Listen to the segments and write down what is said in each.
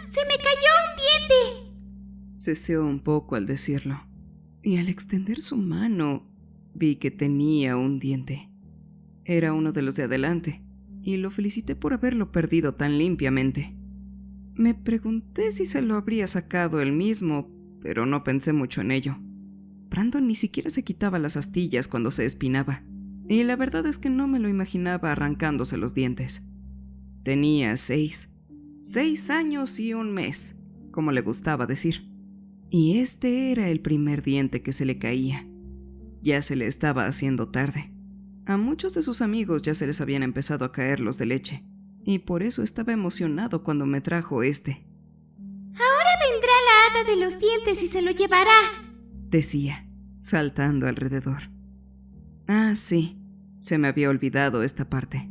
¡Se me cayó un diente! Ceseó un poco al decirlo, y al extender su mano vi que tenía un diente. Era uno de los de adelante, y lo felicité por haberlo perdido tan limpiamente. Me pregunté si se lo habría sacado él mismo, pero no pensé mucho en ello. Brandon ni siquiera se quitaba las astillas cuando se espinaba, y la verdad es que no me lo imaginaba arrancándose los dientes. Tenía 6 años y un mes, como le gustaba decir, y este era el primer diente que se le caía. Ya se le estaba haciendo tarde. A muchos de sus amigos ya se les habían empezado a caer los de leche, y por eso estaba emocionado cuando me trajo este. Ahora vendrá la hada de los dientes y se lo llevará, decía, saltando alrededor. Ah, sí, se me había olvidado esta parte.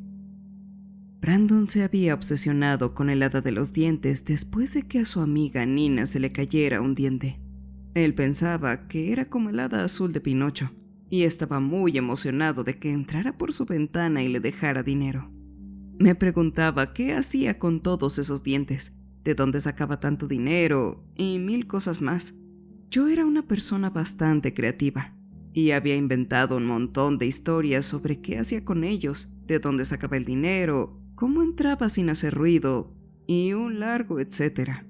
Brandon se había obsesionado con el hada de los dientes después de que a su amiga Nina se le cayera un diente. Él pensaba que era como el hada azul de Pinocho, y estaba muy emocionado de que entrara por su ventana y le dejara dinero. Me preguntaba qué hacía con todos esos dientes, de dónde sacaba tanto dinero y 1000 cosas más. Yo era una persona bastante creativa y había inventado un montón de historias sobre qué hacía con ellos, de dónde sacaba el dinero, cómo entraba sin hacer ruido y un largo etcétera.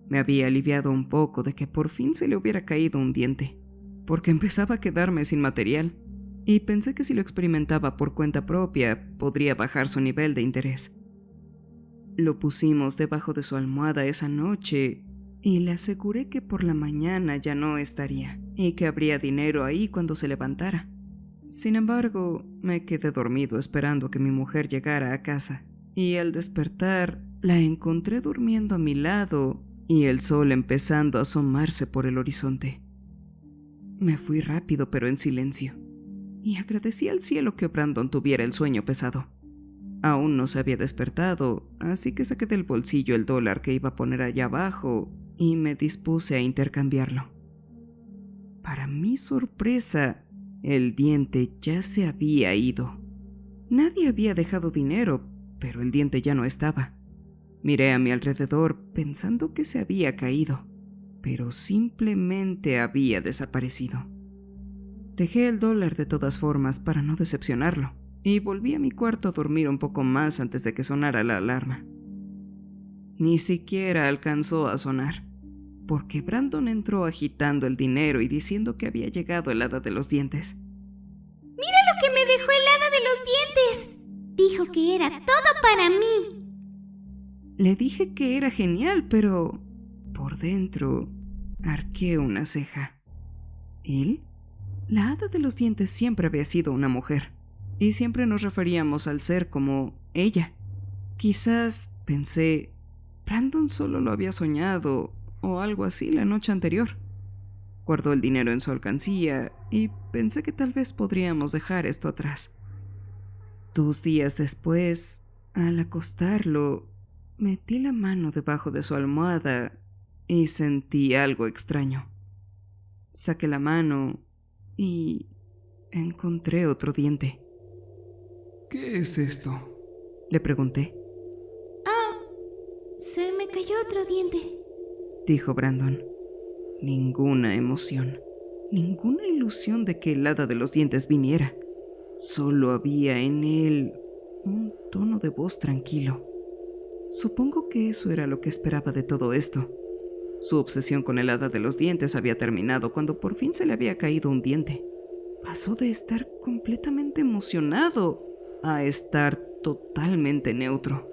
Me había aliviado un poco de que por fin se le hubiera caído un diente, porque empezaba a quedarme sin material, y pensé que si lo experimentaba por cuenta propia, podría bajar su nivel de interés. Lo pusimos debajo de su almohada esa noche, y le aseguré que por la mañana ya no estaría, y que habría dinero ahí cuando se levantara. Sin embargo, me quedé dormido esperando que mi mujer llegara a casa, y al despertar, la encontré durmiendo a mi lado, y el sol empezando a asomarse por el horizonte. Me fui rápido pero en silencio, y agradecí al cielo que Brandon tuviera el sueño pesado. Aún no se había despertado, así que saqué del bolsillo el $1 que iba a poner allá abajo y me dispuse a intercambiarlo. Para mi sorpresa, el diente ya se había ido. Nadie había dejado dinero, pero el diente ya no estaba. Miré a mi alrededor pensando que se había caído, pero simplemente había desaparecido. Dejé el $1 de todas formas para no decepcionarlo, y volví a mi cuarto a dormir un poco más antes de que sonara la alarma. Ni siquiera alcanzó a sonar, porque Brandon entró agitando el dinero y diciendo que había llegado el hada de los dientes. ¡Mira lo que me dejó el hada de los dientes! Dijo que era todo para mí. Le dije que era genial, pero por dentro arqué una ceja. ¿Él? La hada de los dientes siempre había sido una mujer, y siempre nos referíamos al ser como ella. Quizás, pensé, Brandon solo lo había soñado, o algo así la noche anterior. Guardó el dinero en su alcancía, y pensé que tal vez podríamos dejar esto atrás. 2 días después, al acostarlo, metí la mano debajo de su almohada y sentí algo extraño. Saqué la mano y encontré otro diente. ¿Qué es esto? Le pregunté. Se me cayó otro diente, Dijo Brandon. Ninguna emoción, ninguna ilusión de que el hada de los dientes viniera. Solo había en él un tono de voz tranquilo. Supongo que eso era lo que esperaba de todo esto. Su obsesión con el hada de los dientes había terminado cuando por fin se le había caído un diente. Pasó de estar completamente emocionado a estar totalmente neutro.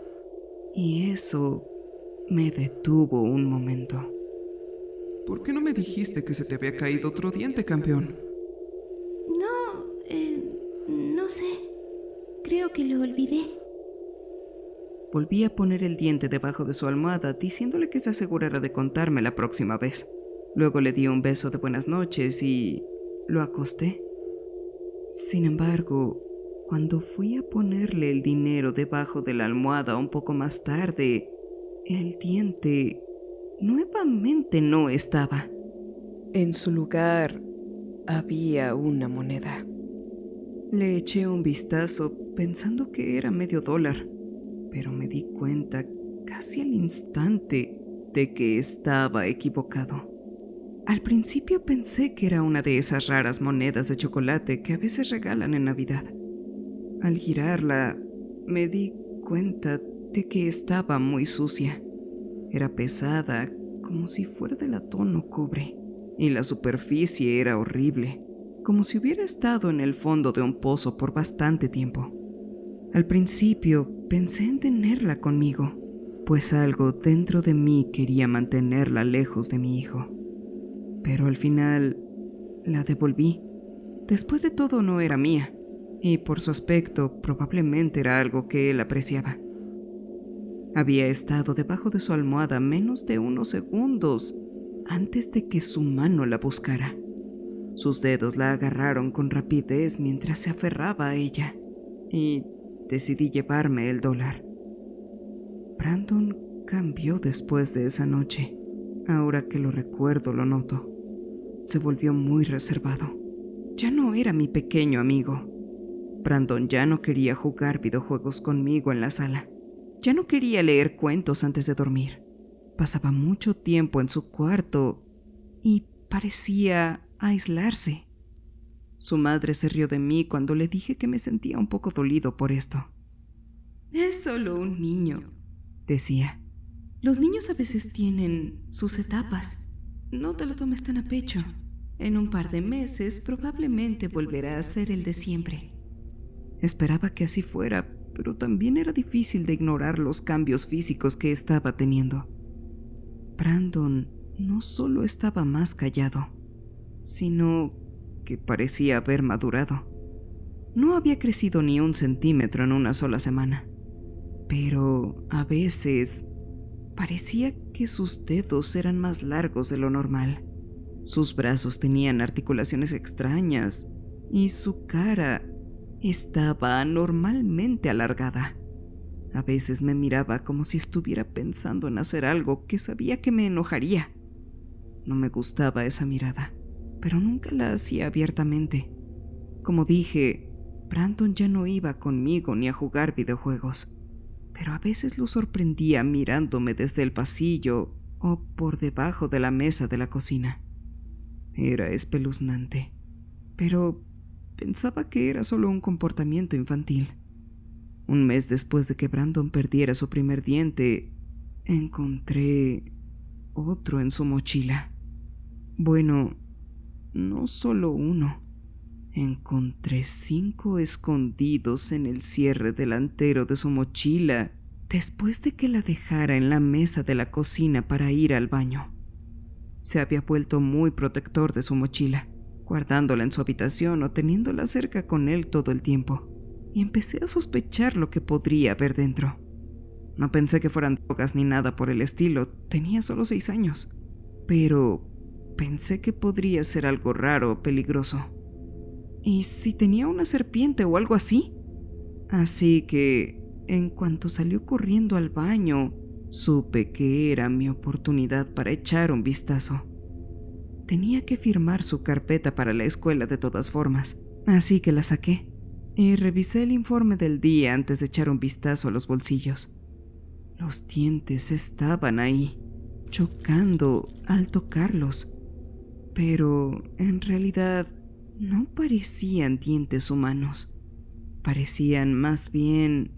Y eso me detuvo un momento. ¿Por qué no me dijiste que se te había caído otro diente, campeón? No sé. Creo que lo olvidé. Volví a poner el diente debajo de su almohada, diciéndole que se asegurara de contarme la próxima vez. Luego le di un beso de buenas noches y lo acosté. Sin embargo, cuando fui a ponerle el dinero debajo de la almohada un poco más tarde, el diente nuevamente no estaba. En su lugar había una moneda. Le eché un vistazo pensando que era $0.5, pero me di cuenta casi al instante de que estaba equivocado. Al principio pensé que era una de esas raras monedas de chocolate que a veces regalan en Navidad. Al girarla, me di cuenta de que estaba muy sucia. Era pesada, como si fuera de latón o cobre, y la superficie era horrible, como si hubiera estado en el fondo de un pozo por bastante tiempo. Al principio pensé en tenerla conmigo, pues algo dentro de mí quería mantenerla lejos de mi hijo. Pero al final la devolví. Después de todo no era mía, y por su aspecto probablemente era algo que él apreciaba. Había estado debajo de su almohada menos de unos segundos antes de que su mano la buscara. Sus dedos la agarraron con rapidez mientras se aferraba a ella, y decidí llevarme el $1. Brandon cambió después de esa noche. Ahora que lo recuerdo, lo noto. Se volvió muy reservado. Ya no era mi pequeño amigo. Brandon ya no quería jugar videojuegos conmigo en la sala. Ya no quería leer cuentos antes de dormir. Pasaba mucho tiempo en su cuarto y parecía aislarse. Su madre se rió de mí cuando le dije que me sentía un poco dolido por esto. «Es solo un niño», decía. «Los niños a veces tienen sus etapas. No te lo tomes tan a pecho. En un par de meses probablemente volverá a ser el de siempre». Esperaba que así fuera, pero también era difícil de ignorar los cambios físicos que estaba teniendo. Brandon no solo estaba más callado, sino que parecía haber madurado. No había crecido ni 1 centímetro en una sola semana, pero a veces parecía que sus dedos eran más largos de lo normal. Sus brazos tenían articulaciones extrañas y su cara estaba anormalmente alargada. A veces me miraba como si estuviera pensando en hacer algo que sabía que me enojaría. No me gustaba esa mirada, pero nunca la hacía abiertamente. Como dije, Brandon ya no iba conmigo ni a jugar videojuegos, pero a veces lo sorprendía mirándome desde el pasillo o por debajo de la mesa de la cocina. Era espeluznante, pero pensaba que era solo un comportamiento infantil. Un mes después de que Brandon perdiera su primer diente, encontré otro en su mochila. Bueno, no solo uno. Encontré 5 escondidos en el cierre delantero de su mochila después de que la dejara en la mesa de la cocina para ir al baño. Se había vuelto muy protector de su mochila, guardándola en su habitación o teniéndola cerca con él todo el tiempo, y empecé a sospechar lo que podría haber dentro. No pensé que fueran drogas ni nada por el estilo, tenía solo 6 años, pero pensé que podría ser algo raro o peligroso. ¿Y si tenía una serpiente o algo así? Así que, en cuanto salió corriendo al baño, supe que era mi oportunidad para echar un vistazo. Tenía que firmar su carpeta para la escuela de todas formas, así que la saqué y revisé el informe del día antes de echar un vistazo a los bolsillos. Los dientes estaban ahí, chocando al tocarlos, pero en realidad no parecían dientes humanos. Parecían más bien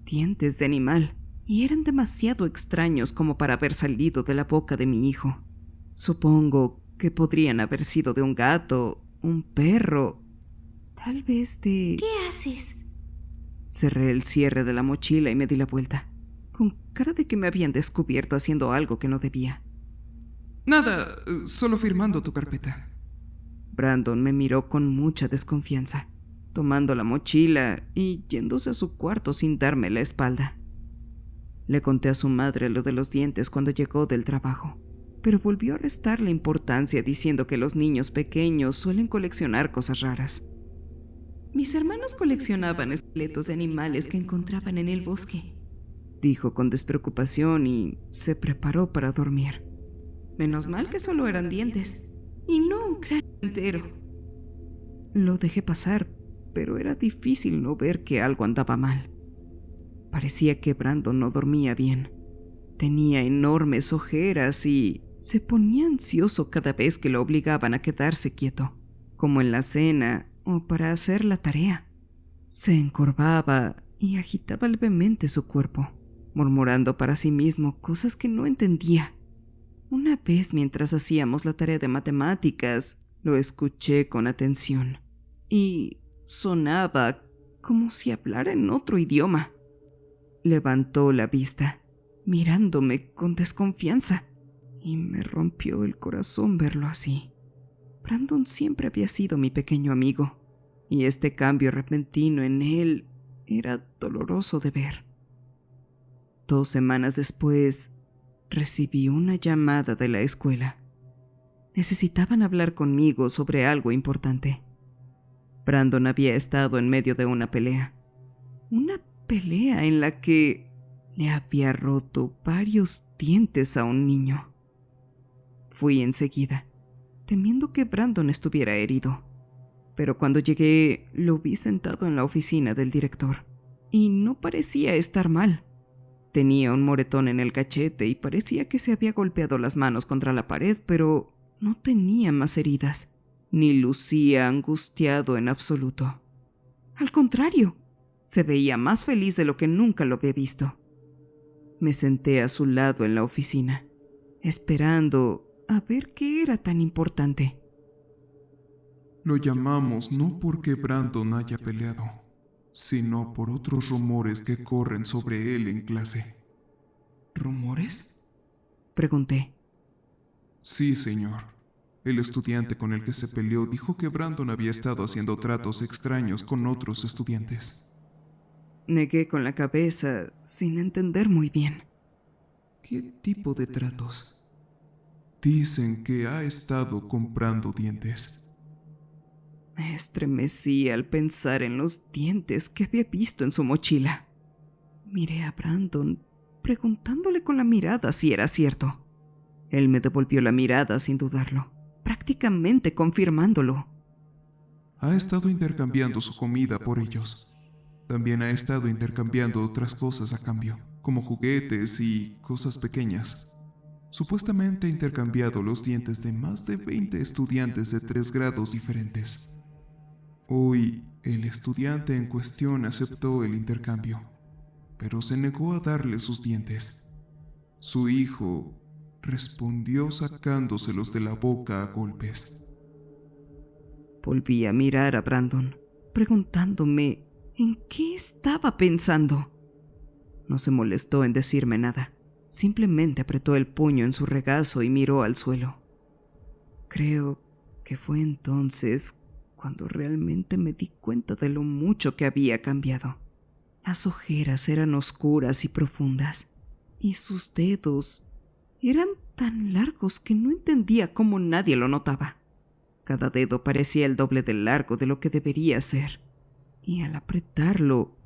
dientes de animal, y eran demasiado extraños como para haber salido de la boca de mi hijo. Supongo que podrían haber sido de un gato, un perro, tal vez de... ¿Qué haces? Cerré el cierre de la mochila y me di la vuelta, con cara de que me habían descubierto haciendo algo que no debía. Nada, solo firmando tu carpeta. Brandon me miró con mucha desconfianza, tomando la mochila y yéndose a su cuarto sin darme la espalda. Le conté a su madre lo de los dientes cuando llegó del trabajo, pero volvió a restarle importancia diciendo que los niños pequeños suelen coleccionar cosas raras. Mis hermanos coleccionaban esqueletos de animales que encontraban en el bosque, dijo con despreocupación y se preparó para dormir. Menos mal que solo eran dientes y no un cráneo entero. Lo dejé pasar, pero era difícil no ver que algo andaba mal. Parecía que Brandon no dormía bien. Tenía enormes ojeras y se ponía ansioso cada vez que lo obligaban a quedarse quieto, como en la cena o para hacer la tarea. Se encorvaba y agitaba levemente su cuerpo, murmurando para sí mismo cosas que no entendía. Una vez, mientras hacíamos la tarea de matemáticas, lo escuché con atención y sonaba como si hablara en otro idioma. Levantó la vista, mirándome con desconfianza, y me rompió el corazón verlo así. Brandon siempre había sido mi pequeño amigo, y este cambio repentino en él era doloroso de ver. 2 semanas después, recibí una llamada de la escuela. Necesitaban hablar conmigo sobre algo importante. Brandon había estado en medio de una pelea. Una pelea en la que le había roto varios dientes a un niño. Fui enseguida, temiendo que Brandon estuviera herido. Pero cuando llegué, lo vi sentado en la oficina del director, y no parecía estar mal. Tenía un moretón en el cachete y parecía que se había golpeado las manos contra la pared, pero no tenía más heridas, ni lucía angustiado en absoluto. Al contrario, se veía más feliz de lo que nunca lo había visto. Me senté a su lado en la oficina, esperando a ver qué era tan importante. Lo llamamos no porque Brandon haya peleado, sino por otros rumores que corren sobre él en clase. ¿Rumores?, pregunté. Sí, señor. El estudiante con el que se peleó dijo que Brandon había estado haciendo tratos extraños con otros estudiantes. Negué con la cabeza, sin entender muy bien. ¿Qué tipo de tratos? Dicen que ha estado comprando dientes. Me estremecí al pensar en los dientes que había visto en su mochila. Miré a Brandon, preguntándole con la mirada si era cierto. Él me devolvió la mirada sin dudarlo, prácticamente confirmándolo. Ha estado intercambiando su comida por ellos. También ha estado intercambiando otras cosas a cambio, como juguetes y cosas pequeñas. Supuestamente ha intercambiado los dientes de más de 20 estudiantes de 3 grados diferentes. Hoy, el estudiante en cuestión aceptó el intercambio, pero se negó a darle sus dientes. Su hijo respondió sacándoselos de la boca a golpes. Volví a mirar a Brandon, preguntándome en qué estaba pensando. No se molestó en decirme nada. Simplemente apretó el puño en su regazo y miró al suelo. Creo que fue entonces cuando realmente me di cuenta de lo mucho que había cambiado. Las ojeras eran oscuras y profundas, y sus dedos eran tan largos que no entendía cómo nadie lo notaba. Cada dedo parecía el doble de largo de lo que debería ser, y al apretarlo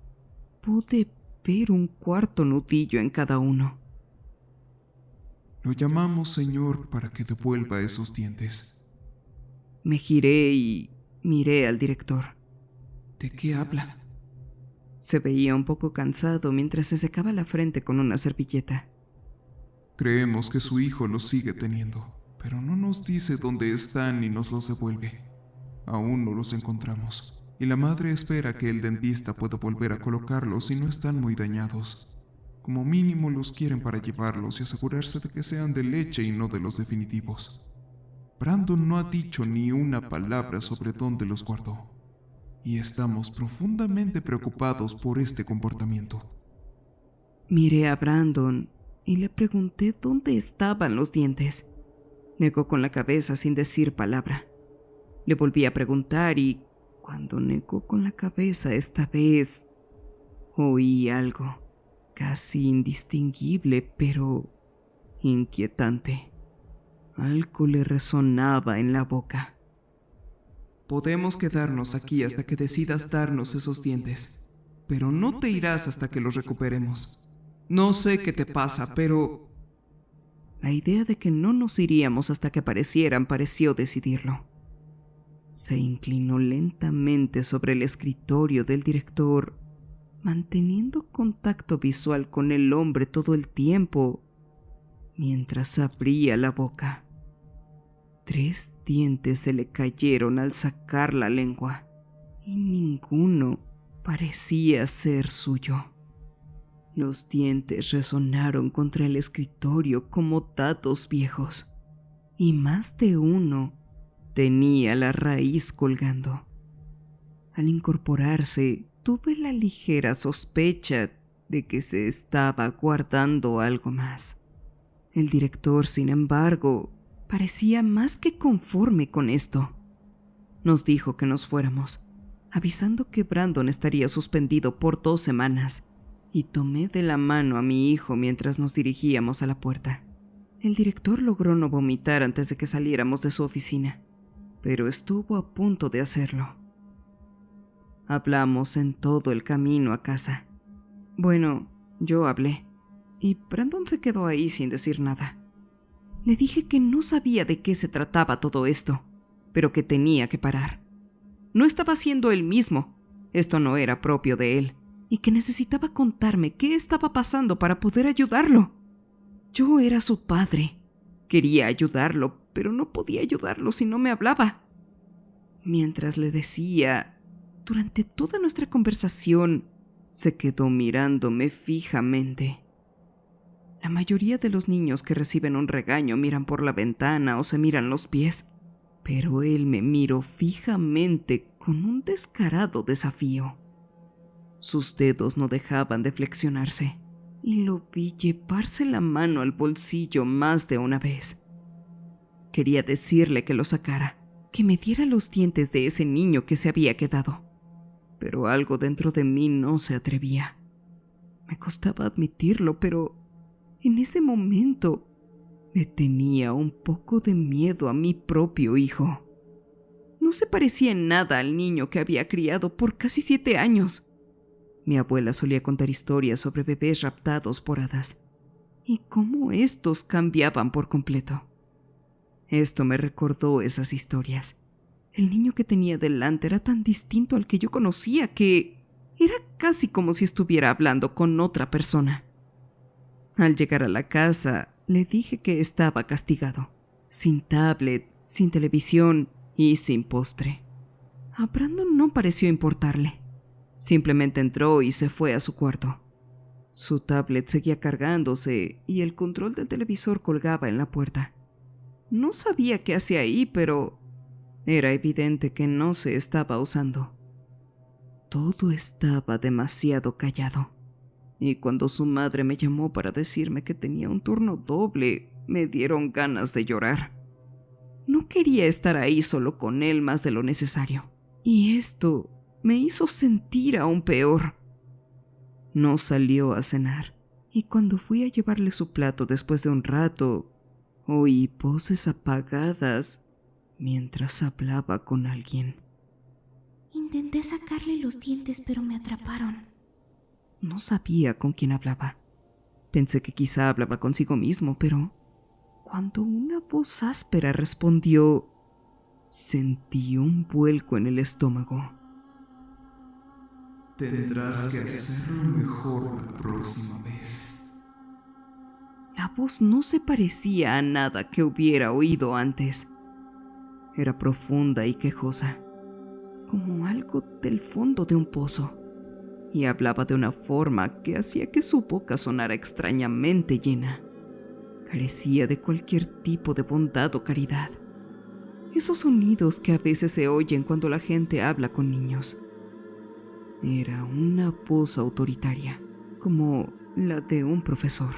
pude ver un cuarto nudillo en cada uno. Lo llamamos señor para que devuelva esos dientes. Me giré y miré al director. ¿De qué habla? Se veía un poco cansado mientras se secaba la frente con una servilleta. Creemos que su hijo los sigue teniendo, pero no nos dice dónde están ni nos los devuelve. Aún no los encontramos, y la madre espera que el dentista pueda volver a colocarlos si no están muy dañados. Como mínimo los quieren para llevarlos y asegurarse de que sean de leche y no de los definitivos. Brandon no ha dicho ni una palabra sobre dónde los guardó, y estamos profundamente preocupados por este comportamiento. Miré a Brandon y le pregunté dónde estaban los dientes. Negó con la cabeza sin decir palabra. Le volví a preguntar y, cuando negó con la cabeza esta vez, oí algo casi indistinguible, pero inquietante. Algo le resonaba en la boca. Podemos quedarnos aquí hasta que decidas darnos esos dientes, pero no te irás hasta que los recuperemos. No sé qué te pasa, pero... La idea de que no nos iríamos hasta que aparecieran pareció decidirlo. Se inclinó lentamente sobre el escritorio del director, manteniendo contacto visual con el hombre todo el tiempo, mientras abría la boca. 3 dientes se le cayeron al sacar la lengua y ninguno parecía ser suyo. Los dientes resonaron contra el escritorio como dados viejos y más de uno tenía la raíz colgando. Al incorporarse, tuve la ligera sospecha de que se estaba guardando algo más. El director, sin embargo, parecía más que conforme con esto. Nos dijo que nos fuéramos, avisando que Brandon estaría suspendido por 2 semanas, y tomé de la mano a mi hijo mientras nos dirigíamos a la puerta. El director logró no vomitar antes de que saliéramos de su oficina, pero estuvo a punto de hacerlo. Hablamos en todo el camino a casa. Bueno, yo hablé, y Brandon se quedó ahí sin decir nada. Le dije que no sabía de qué se trataba todo esto, pero que tenía que parar. No estaba siendo él mismo, esto no era propio de él, y que necesitaba contarme qué estaba pasando para poder ayudarlo. Yo era su padre. Quería ayudarlo, pero no podía ayudarlo si no me hablaba. Mientras le decía, durante toda nuestra conversación, se quedó mirándome fijamente. La mayoría de los niños que reciben un regaño miran por la ventana o se miran los pies, pero él me miró fijamente con un descarado desafío. Sus dedos no dejaban de flexionarse y lo vi llevarse la mano al bolsillo más de una vez. Quería decirle que lo sacara, que me diera los dientes de ese niño que se había quedado, pero algo dentro de mí no se atrevía. Me costaba admitirlo, pero en ese momento le tenía un poco de miedo a mi propio hijo. No se parecía en nada al niño que había criado por casi 7 años. Mi abuela solía contar historias sobre bebés raptados por hadas y cómo estos cambiaban por completo. Esto me recordó esas historias. El niño que tenía delante era tan distinto al que yo conocía que era casi como si estuviera hablando con otra persona. Al llegar a la casa, le dije que estaba castigado, sin tablet, sin televisión y sin postre. A Brandon no pareció importarle. Simplemente entró y se fue a su cuarto. Su tablet seguía cargándose y el control del televisor colgaba en la puerta. No sabía qué hacía ahí, pero era evidente que no se estaba usando. Todo estaba demasiado callado. Y cuando su madre me llamó para decirme que tenía un turno doble, me dieron ganas de llorar. No quería estar ahí solo con él más de lo necesario. Y esto me hizo sentir aún peor. No salió a cenar, y cuando fui a llevarle su plato después de un rato, oí voces apagadas mientras hablaba con alguien. Intenté sacarle los dientes, pero me atraparon. No sabía con quién hablaba. Pensé que quizá hablaba consigo mismo, pero cuando una voz áspera respondió, sentí un vuelco en el estómago. Tendrás que hacerlo mejor la próxima vez. La voz no se parecía a nada que hubiera oído antes. Era profunda y quejosa, como algo del fondo de un pozo, y hablaba de una forma que hacía que su boca sonara extrañamente llena. Carecía de cualquier tipo de bondad o caridad. Esos sonidos que a veces se oyen cuando la gente habla con niños. Era una voz autoritaria, como la de un profesor,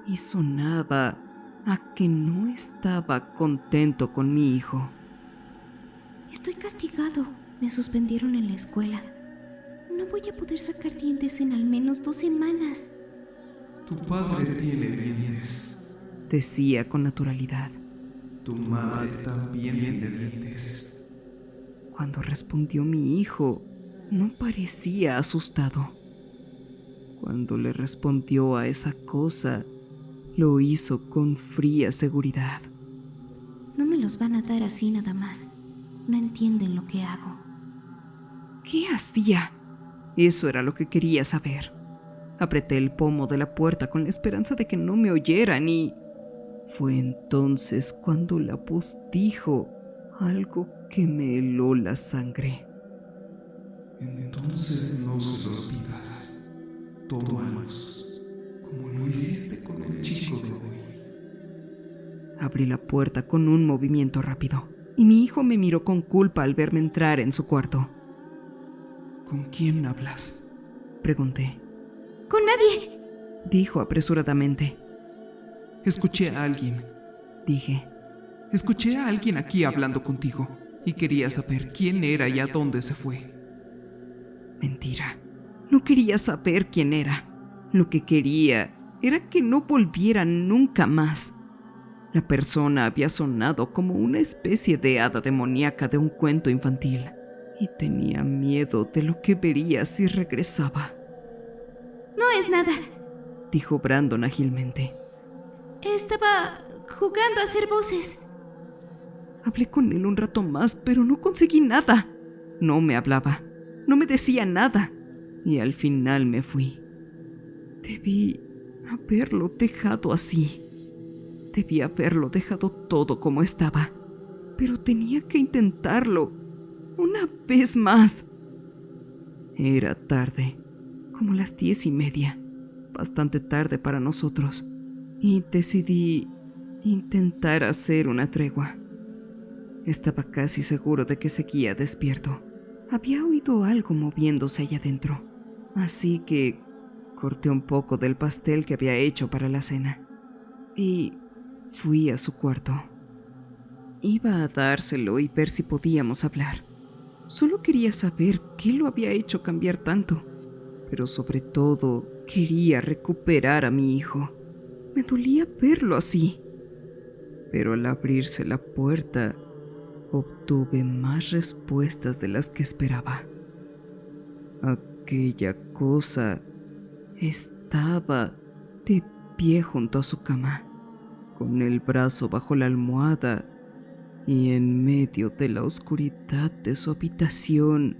y sonaba a que no estaba contento con mi hijo. Estoy castigado. Me suspendieron en la escuela. No voy a poder sacar dientes en al menos 2 semanas. Tu padre tiene dientes. Decía con naturalidad. Tu madre también tiene dientes. Cuando respondió mi hijo, no parecía asustado. Cuando le respondió a esa cosa, lo hizo con fría seguridad. No me los van a dar así nada más. No entienden lo que hago. ¿Qué hacía? Eso era lo que quería saber. Apreté el pomo de la puerta con la esperanza de que no me oyeran y Fue entonces cuando la voz dijo algo que me heló la sangre. Entonces no se los pidas. Tómalos, como lo hiciste con el chico de hoy. Abrí la puerta con un movimiento rápido y mi hijo me miró con culpa al verme entrar en su cuarto. ¿Con quién hablas? Pregunté. ¡Con nadie! Dijo apresuradamente. Escuché a alguien. Dije. Escuché a alguien aquí hablando contigo y quería saber quién era y a dónde se fue. Mentira. No quería saber quién era. Lo que quería era que no volviera nunca más. La persona había sonado como una especie de hada demoníaca de un cuento infantil y tenía miedo de lo que vería si regresaba. No es nada. Dijo Brandon ágilmente. Estaba jugando a hacer voces. Hablé con él un rato más, pero no conseguí nada. No me hablaba, no me decía nada, y al final me fui. Debí haberlo dejado así. Debí haberlo dejado todo como estaba, pero tenía que intentarlo una vez más. Era tarde, como las 10:30, bastante tarde para nosotros, y decidí intentar hacer una tregua. Estaba casi seguro de que seguía despierto. Había oído algo moviéndose allá adentro, así que corté un poco del pastel que había hecho para la cena y fui a su cuarto. Iba a dárselo y ver si podíamos hablar. Solo quería saber qué lo había hecho cambiar tanto, pero sobre todo quería recuperar a mi hijo. Me dolía verlo así. Pero al abrirse la puerta, obtuve más respuestas de las que esperaba. Aquella cosa estaba de pie junto a su cama, con el brazo bajo la almohada, y en medio de la oscuridad de su habitación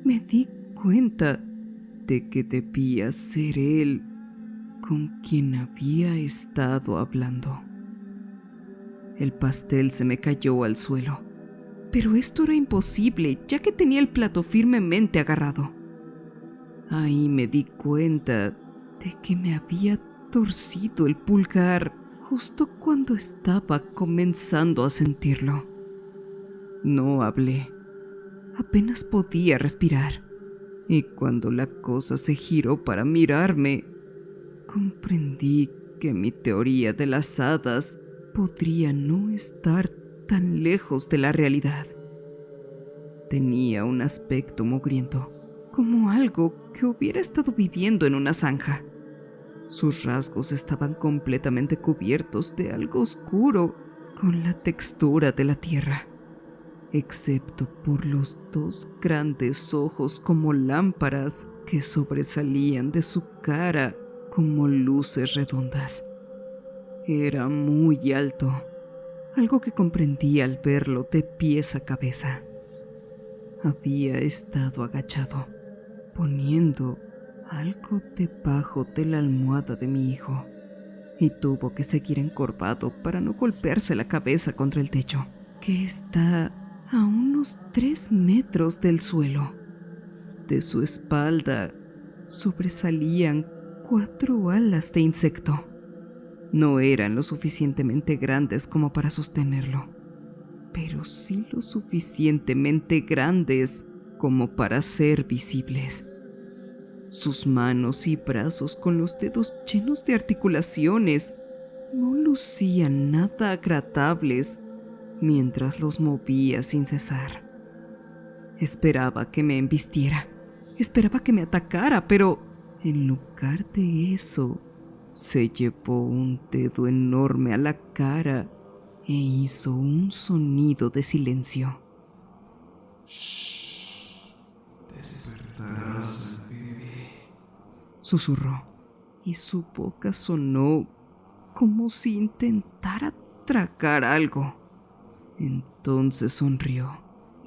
me di cuenta de que debía ser él con quien había estado hablando. El pastel se me cayó al suelo, pero esto era imposible, ya que tenía el plato firmemente agarrado. Ahí me di cuenta de que me había torcido el pulgar justo cuando estaba comenzando a sentirlo. No hablé, apenas podía respirar, y cuando la cosa se giró para mirarme, comprendí que mi teoría de las hadas podría no estar tan lejos de la realidad. Tenía un aspecto mugriento, como algo que hubiera estado viviendo en una zanja. Sus rasgos estaban completamente cubiertos de algo oscuro, con la textura de la tierra, excepto por los 2 grandes ojos como lámparas que sobresalían de su cara como luces redondas. Era muy alto, algo que comprendí al verlo de pies a cabeza. Había estado agachado, poniendo algo debajo de la almohada de mi hijo, y tuvo que seguir encorvado para no golpearse la cabeza contra el techo, que está a unos 3 metros del suelo. De su espalda sobresalían 4 alas de insecto. No eran lo suficientemente grandes como para sostenerlo, pero sí lo suficientemente grandes como para ser visibles. Sus manos y brazos, con los dedos llenos de articulaciones, no lucían nada agradables mientras los movía sin cesar. Esperaba que me embistiera, esperaba que me atacara, pero en lugar de eso, se llevó un dedo enorme a la cara e hizo un sonido de silencio. Despertarás, bebé. Susurró, y su boca sonó como si intentara tragar algo. Entonces sonrió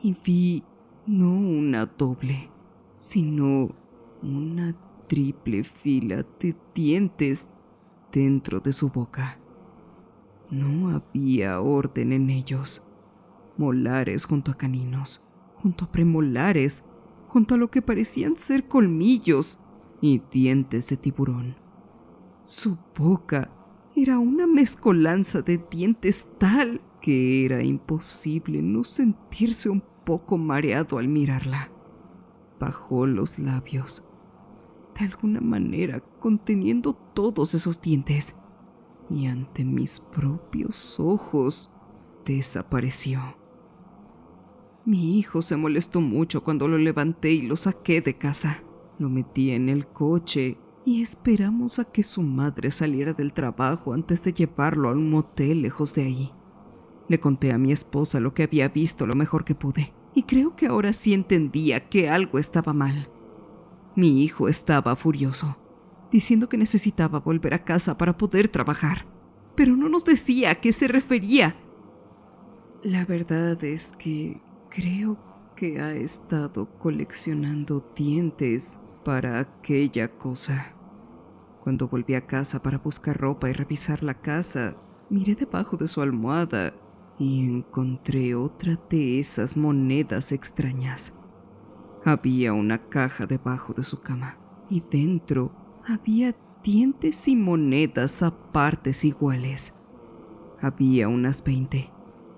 y vi no una doble, sino una triple fila de dientes dentro de su boca. No había orden en ellos. Molares junto a caninos, junto a premolares, junto a lo que parecían ser colmillos y dientes de tiburón. Su boca era una mezcolanza de dientes tal que era imposible no sentirse un poco mareado al mirarla. Bajó los labios, de alguna manera conteniendo todos esos dientes, y ante mis propios ojos desapareció. Mi hijo se molestó mucho cuando lo levanté y lo saqué de casa. Lo metí en el coche y esperamos a que su madre saliera del trabajo antes de llevarlo a un motel lejos de ahí. Le conté a mi esposa lo que había visto lo mejor que pude, y creo que ahora sí entendía que algo estaba mal. Mi hijo estaba furioso, diciendo que necesitaba volver a casa para poder trabajar, pero no nos decía a qué se refería. La verdad es que creo que ha estado coleccionando dientes para aquella cosa. Cuando volví a casa para buscar ropa y revisar la casa, miré debajo de su almohada y encontré otra de esas monedas extrañas. Había una caja debajo de su cama y dentro había dientes y monedas a partes iguales. Había unas 20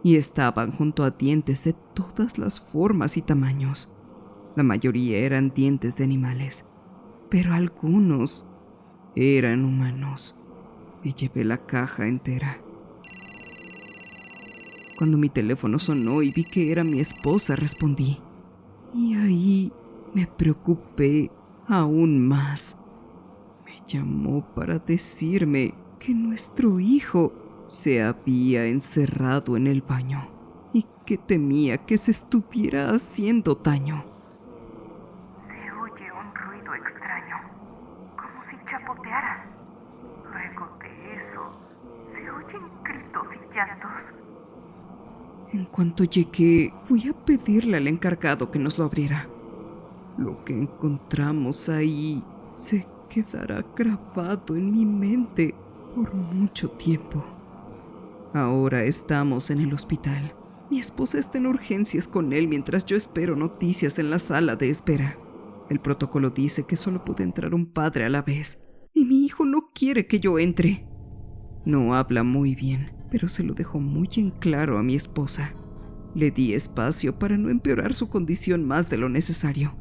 y estaban junto a dientes de todas las formas y tamaños. La mayoría eran dientes de animales, pero algunos eran humanos. Me llevé la caja entera. Cuando mi teléfono sonó y vi que era mi esposa, respondí. Y ahí me preocupé aún más. Me llamó para decirme que nuestro hijo se había encerrado en el baño y que temía que se estuviera haciendo daño. Se oye un ruido extraño, como si chapoteara. Luego de eso, se oyen gritos y llantos. En cuanto llegué, fui a pedirle al encargado que nos lo abriera. Lo que encontramos ahí se quedará grabado en mi mente por mucho tiempo. Ahora estamos en el hospital. Mi esposa está en urgencias con él mientras yo espero noticias en la sala de espera. El protocolo dice que solo puede entrar un padre a la vez, y mi hijo no quiere que yo entre. No habla muy bien, pero se lo dejó muy en claro a mi esposa. Le di espacio para no empeorar su condición más de lo necesario.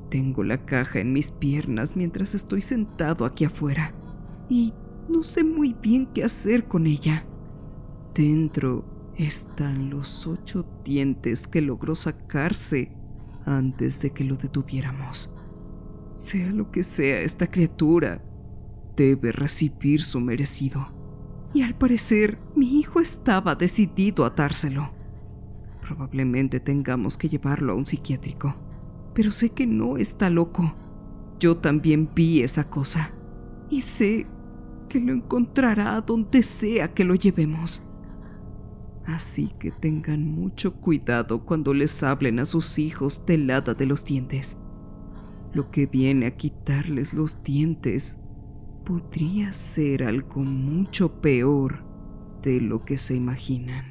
Tengo la caja en mis piernas mientras estoy sentado aquí afuera, y no sé muy bien qué hacer con ella. Dentro están los 8 dientes que logró sacarse antes de que lo detuviéramos. Sea lo que sea esta criatura, debe recibir su merecido. Y al parecer, mi hijo estaba decidido a dárselo. Probablemente tengamos que llevarlo a un psiquiátrico, pero sé que no está loco. Yo también vi esa cosa, y sé que lo encontrará donde sea que lo llevemos. Así que tengan mucho cuidado cuando les hablen a sus hijos del hada de los dientes. Lo que viene a quitarles los dientes podría ser algo mucho peor de lo que se imaginan.